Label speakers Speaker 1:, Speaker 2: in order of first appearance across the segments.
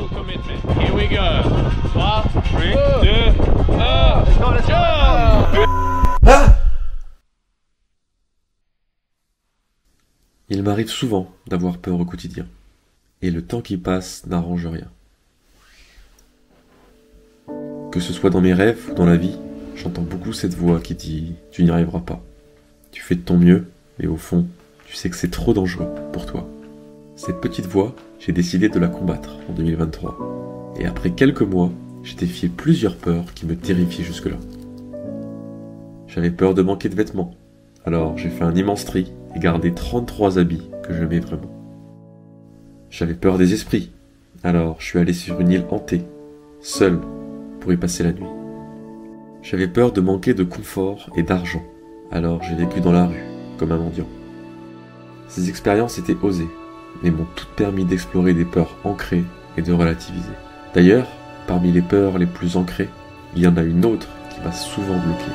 Speaker 1: commitment. Here we go. 3, 2, 1, jump!
Speaker 2: Il m'arrive souvent d'avoir peur au quotidien, et le temps qui passe n'arrange rien. Que ce soit dans mes rêves ou dans la vie, j'entends beaucoup cette voix qui dit « Tu n'y arriveras pas. Tu fais de ton mieux, mais au fond, tu sais que c'est trop dangereux pour toi. » Cette petite voix, j'ai décidé de la combattre en 2023. Et après quelques mois, j'ai défié plusieurs peurs qui me terrifiaient jusque-là. J'avais peur de manquer de vêtements, alors j'ai fait un immense tri et gardé 33 habits que j'aimais vraiment. J'avais peur des esprits, alors je suis allé sur une île hantée, seul, pour y passer la nuit. J'avais peur de manquer de confort et d'argent, alors j'ai vécu dans la rue, comme un mendiant. Ces expériences étaient osées, mais m'ont toutes permis d'explorer des peurs ancrées et de relativiser. D'ailleurs, parmi les peurs les plus ancrées, il y en a une autre qui m'a souvent bloqué.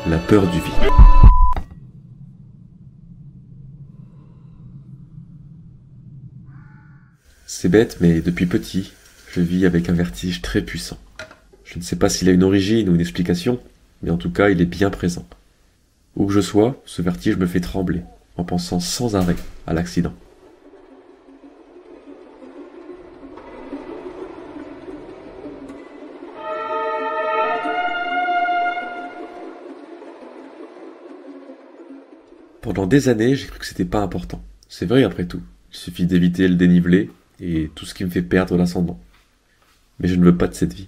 Speaker 2: La peur du vide. C'est bête, mais depuis petit, je vis avec un vertige très puissant. Je ne sais pas s'il a une origine ou une explication, mais en tout cas, il est bien présent. Où que je sois, ce vertige me fait trembler, en pensant sans arrêt à l'accident. Pendant des années, j'ai cru que c'était pas important. C'est vrai après tout. Il suffit d'éviter le dénivelé et tout ce qui me fait perdre l'ascendant. Mais je ne veux pas de cette vie.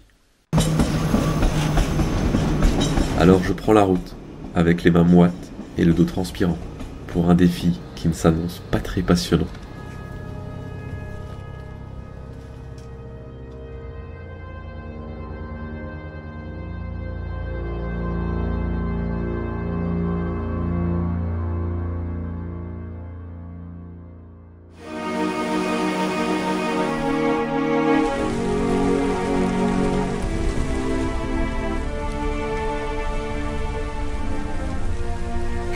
Speaker 2: Alors je prends la route, avec les mains moites et le dos transpirant, pour un défi qui ne s'annonce pas très passionnant.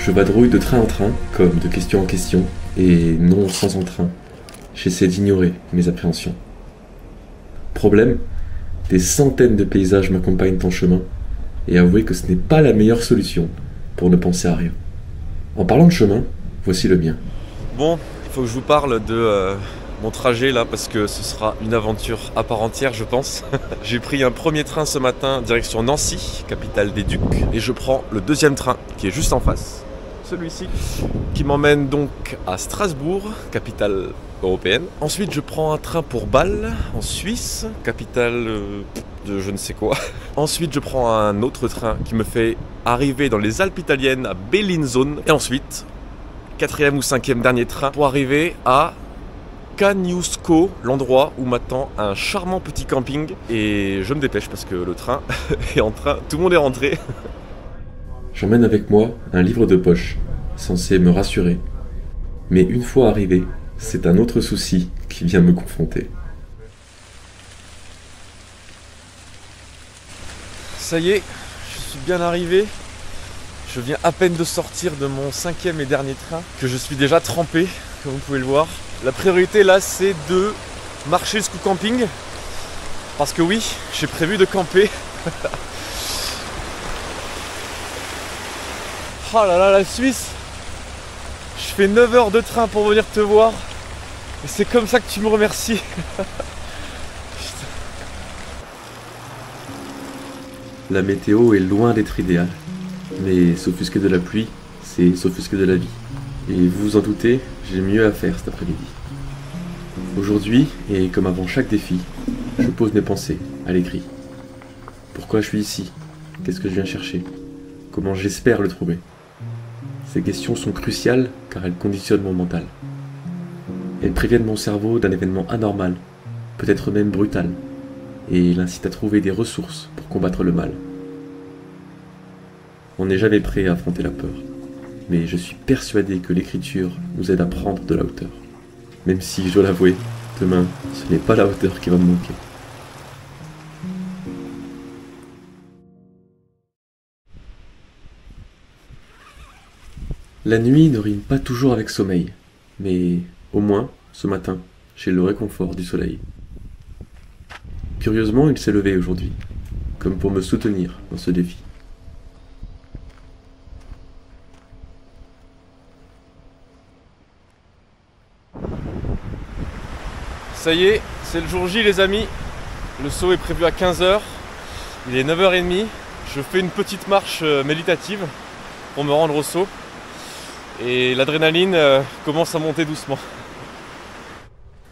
Speaker 2: Je vadrouille de train en train, comme de question en question, et non sans entrain. J'essaie d'ignorer mes appréhensions. Problème, des centaines de paysages m'accompagnent en chemin, et avouez que ce n'est pas la meilleure solution pour ne penser à rien. En parlant de chemin, voici le mien.
Speaker 3: Bon, il faut que je vous parle de mon trajet là, parce que ce sera une aventure à part entière, je pense. J'ai pris un premier train ce matin, direction Nancy, capitale des Ducs, et je prends le deuxième train, qui est juste en face. Celui-ci, qui m'emmène donc à Strasbourg, capitale européenne. Ensuite, je prends un train pour Bâle, en Suisse, capitale de je ne sais quoi. Ensuite, je prends un autre train qui me fait arriver dans les Alpes italiennes à Bellinzone. Et ensuite, quatrième ou cinquième dernier train pour arriver à Kosciuszko, l'endroit où m'attend un charmant petit camping. Et je me dépêche parce que le train est en train, tout le monde est rentré.
Speaker 2: J'emmène avec moi un livre de poche, censé me rassurer. Mais une fois arrivé, c'est un autre souci qui vient me confronter.
Speaker 3: Ça y est, je suis bien arrivé. Je viens à peine de sortir de mon cinquième et dernier train, que je suis déjà trempé, comme vous pouvez le voir. La priorité là, c'est de marcher jusqu'au camping. Parce que oui, j'ai prévu de camper. Oh là là, la Suisse! Je fais 9 heures de train pour venir te voir. Et c'est comme ça que tu me remercies.
Speaker 2: La météo est loin d'être idéale. Mais s'offusquer de la pluie, c'est s'offusquer de la vie. Et vous vous en doutez, j'ai mieux à faire cet après-midi. Aujourd'hui, et comme avant chaque défi, je pose mes pensées à l'écrit. Pourquoi je suis ici? Qu'est-ce que je viens chercher? Comment j'espère le trouver? Ces questions sont cruciales car elles conditionnent mon mental. Elles préviennent mon cerveau d'un événement anormal, peut-être même brutal, et l'incitent à trouver des ressources pour combattre le mal. On n'est jamais prêt à affronter la peur, mais je suis persuadé que l'écriture nous aide à prendre de la hauteur. Même si, je dois l'avouer, demain, ce n'est pas la hauteur qui va me manquer. La nuit ne rime pas toujours avec sommeil, mais au moins, ce matin, j'ai le réconfort du soleil. Curieusement, il s'est levé aujourd'hui, comme pour me soutenir dans ce défi.
Speaker 3: Ça y est, c'est le jour J les amis. Le saut est prévu à 15 h. Il est 9 h 30. Je fais une petite marche méditative pour me rendre au saut. Et l'adrénaline commence à monter doucement.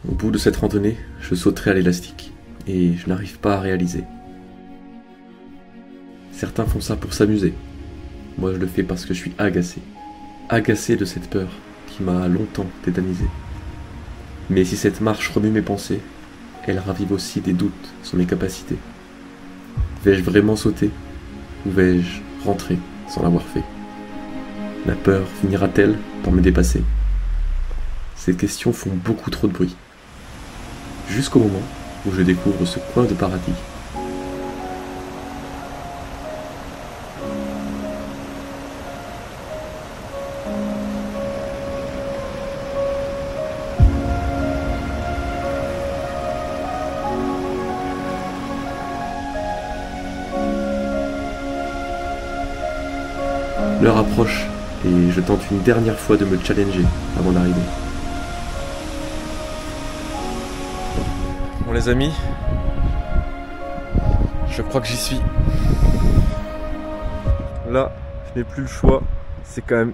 Speaker 2: Au bout de cette randonnée, je sauterai à l'élastique, et je n'arrive pas à réaliser. Certains font ça pour s'amuser. Moi, je le fais parce que je suis agacé. Agacé de cette peur qui m'a longtemps tétanisé. Mais si cette marche remue mes pensées, elle ravive aussi des doutes sur mes capacités. Vais-je vraiment sauter, ou vais-je rentrer sans l'avoir fait? La peur finira-t-elle par me dépasser? Ces questions font beaucoup trop de bruit. Jusqu'au moment où je découvre ce coin de paradis. L'heure approche et je tente une dernière fois de me challenger avant d'arriver.
Speaker 3: Bon les amis, je crois que j'y suis. Là, je n'ai plus le choix. C'est quand même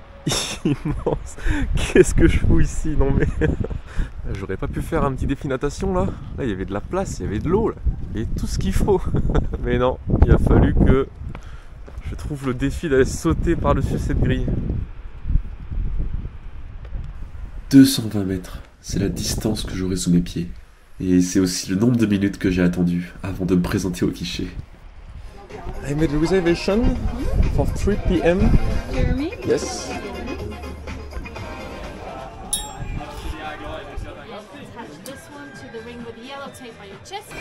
Speaker 3: immense. Qu'est-ce que je fous ici? Non mais... J'aurais pas pu faire un petit défi natation là? Là, il y avait de la place, il y avait de l'eau là. Il y avait tout ce qu'il faut. Mais non, il a fallu que je trouve le défi d'aller sauter par-dessus cette grille.
Speaker 2: 220 mètres, c'est la distance que j'aurai sous mes pieds. Et c'est aussi le nombre de minutes que j'ai attendu avant de me présenter au guichet.
Speaker 3: I made a reservation for 3 p.m.
Speaker 4: Jeremy?
Speaker 3: Yes.
Speaker 4: Attach this one to the ring with yellow tape on your chest.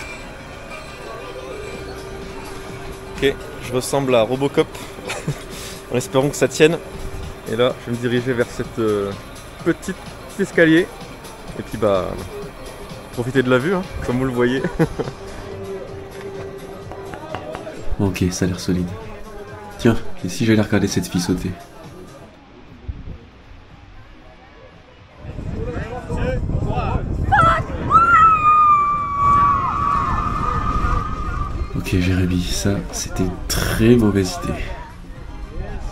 Speaker 3: Ok, je ressemble à Robocop en espérant que ça tienne. Et là, je vais me diriger vers cette petite escalier. Et puis bah, profitez de la vue, hein, comme vous le voyez.
Speaker 2: Ok, ça a l'air solide. Tiens, et si j'allais regarder cette fille sauter? Ok Jérémy, ça c'était une très mauvaise idée.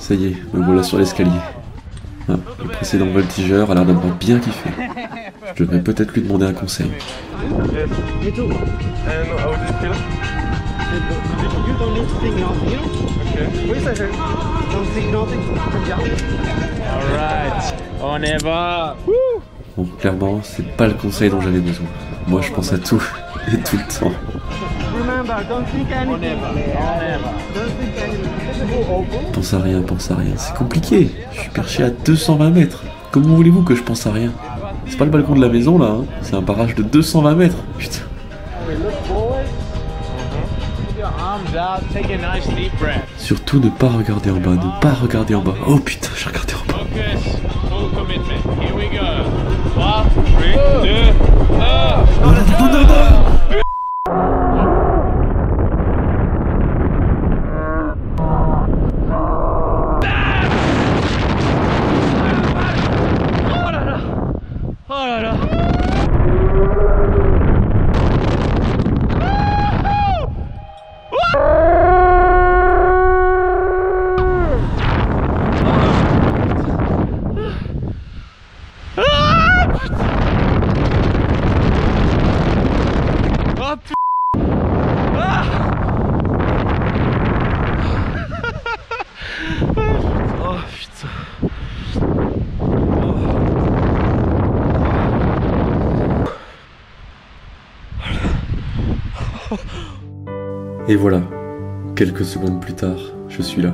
Speaker 2: Ça y est, me voilà sur l'escalier. Ah, le précédent voltigeur a l'air d'avoir bien kiffé. Je devrais peut-être lui demander un conseil.
Speaker 5: Me too.
Speaker 3: And how do you feel?
Speaker 5: You don't need to think nothing, you know?
Speaker 3: Okay.
Speaker 5: Oui, ça, don't think nothing.
Speaker 1: Alright, on y va.
Speaker 2: Bon, clairement, c'est pas le conseil dont j'avais besoin. Moi je pense à tout, et tout le temps.
Speaker 5: Remember, don't think anything. Don't think anything.
Speaker 2: Pense à rien, c'est compliqué. Je suis perché à 220 mètres. Comment voulez-vous que je pense à rien? C'est pas le balcon de la maison là, hein. C'est un barrage de 220 mètres. Putain.
Speaker 1: Arms out, take a nice deep breath.
Speaker 2: Surtout ne pas regarder en bas, ne pas regarder en bas. Oh putain, j'ai regardé en bas.
Speaker 1: Focus, full commitment. Here we go. 3, 3, 2, 1. Oh là là. Oh putain. Ah. Oh putain.
Speaker 2: Et voilà, quelques secondes plus tard, je suis là,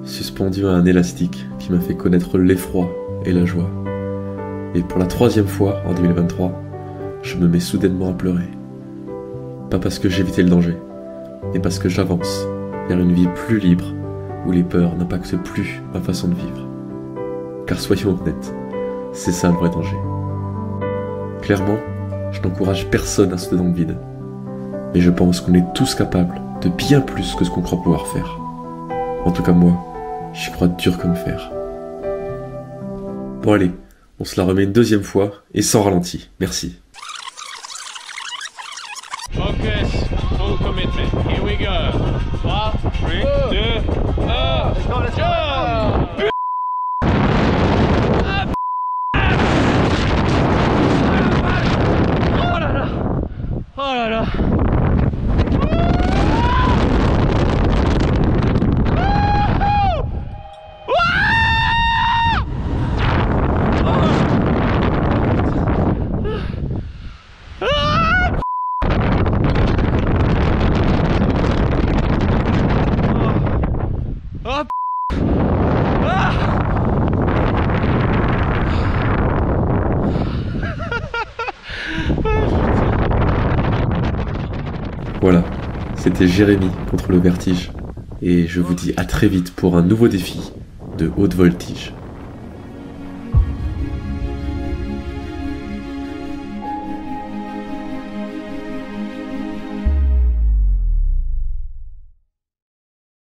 Speaker 2: suspendu à un élastique qui m'a fait connaître l'effroi et la joie. Et pour la 3e fois en 2023, je me mets soudainement à pleurer. Pas parce que j'évitais le danger, mais parce que j'avance vers une vie plus libre, où les peurs n'impactent plus ma façon de vivre. Car soyons honnêtes, c'est ça le vrai danger. Clairement, je n'encourage personne à sauter dans le vide. mais je pense qu'on est tous capables de bien plus que ce qu'on croit pouvoir faire. En tout cas moi, j'y crois dur comme fer. Bon allez, on se la remet une deuxième fois et sans ralenti. Merci.
Speaker 1: Focus, full commitment. Here we go. 3, 2, 1. Jump! Oh là là! Oh là là!
Speaker 2: Voilà, c'était Jérémy contre le vertige. Et je vous dis à très vite pour un nouveau défi de haute voltige.